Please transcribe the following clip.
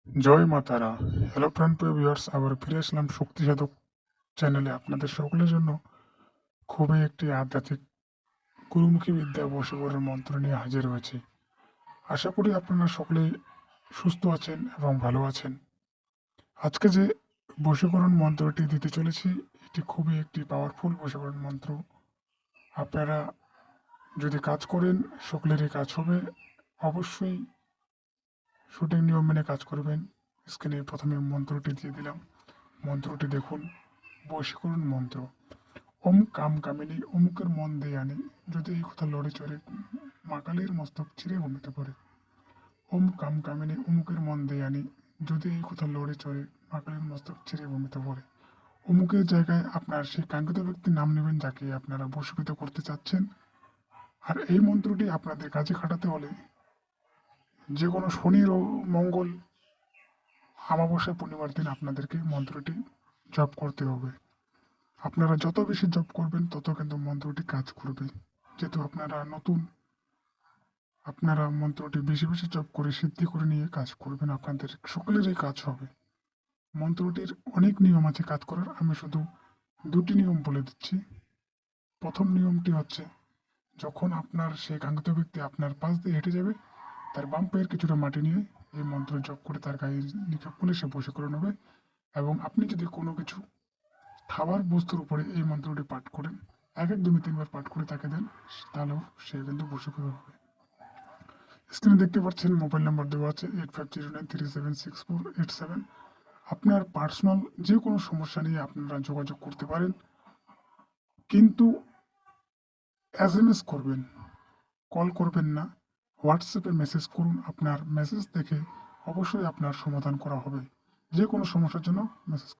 জয় মা তারা! হ্যালো প্রাণপ্রিয় ভিউয়ার্স, আবার ফিরে আসলাম শক্তি সাধক চ্যানেলে আপনাদের সকলের জন্য খুবই একটি আধ্যাত্মিক গুরুমুখী বিদ্যা বশীকরণ মন্ত্র নিয়ে হাজির হয়েছি। আশা করি আপনারা সকলেই সুস্থ আছেন এবং ভালো আছেন। আজকে যে বশীকরণ মন্ত্রটি দিতে চলেছি, এটি খুবই একটি পাওয়ারফুল বশীকরণ মন্ত্র। আপনারা যদি কাজ করেন, সকলেরই কাজ হবে। অবশ্যই সঠিক নিয়ম মেনে কাজ করবেন। স্ক্রিনে প্রথমে মন্ত্রটি দিয়ে দিলাম। মন্ত্রটি দেখুন, বশীকরণ মন্ত্র। ওম কাম কামিনী অমুকের মন দিয়ে আনি, যদি এই কথা লড়ে চড়ে মা কালীর মস্তক চিরে ভূমিতে পড়ে। ওম কাম কামিনী অমুকের মন দিয়ে আনি, যদি এই কথা লড়ে চড়ে মা কালীর মস্তক চিরে ভূমিতে পড়ে। অমুকের জায়গায় আপনার সেই কাঙ্ক্ষিত ব্যক্তির নাম নেবেন যাকে আপনারা বশীকৃত করতে চাচ্ছেন। আর এই মন্ত্রটি আপনাদের কাজে খাটাতে হলে যে কোনো শনি ও মঙ্গল, অমাবস্যা, পূর্ণিমার দিন আপনাদেরকে মন্ত্রটি জপ করতে হবে। আপনারা যত বেশি জপ করবেন তত কিন্তু মন্ত্রটি কাজ করবে। যেহেতু আপনারা নতুন, আপনারা মন্ত্রটি বেশি বেশি জপ করে সিদ্ধি করে নিয়ে কাজ করবেন, আপনাদের সকলেরই কাজ হবে। মন্ত্রটির অনেক নিয়ম আছে কাজ করার, আমি শুধু দুটি নিয়ম বলে দিচ্ছি। প্রথম নিয়মটি হচ্ছে, যখন আপনার সেই কাঙ্ক্ষিত ব্যক্তি আপনার পাশ দিয়ে হেঁটে যাবে, তার বাম পায়ের কিছুটা মাটি নিয়ে এই মন্ত্র জপ করে তার গায়ে নিক্ষেপ করলে সে বশীকরণ হবে। এবং আপনি যদি কোনো কিছু খাবার বস্তুর উপরে এই মন্ত্রটি পাঠ করেন, এক এক 2-3 বার পাঠ করে তাকে দেন, তাহলেও সে কিন্তু বশীকৃত হবে। স্ক্রিনে দেখতে পাচ্ছেন মোবাইল নাম্বার দেওয়া আছে 8509376487। আপনার পার্সোনাল যে কোনো সমস্যা নিয়ে আপনারা যোগাযোগ করতে পারেন, কিন্তু SMS করবেন, কল করবেন না। হোয়াটসঅ্যাপে মেসেজ করুন, আপনার মেসেজ দেখে অবশ্যই আপনার সমাধান করা হবে। যে কোনো সমস্যার জন্য মেসেজ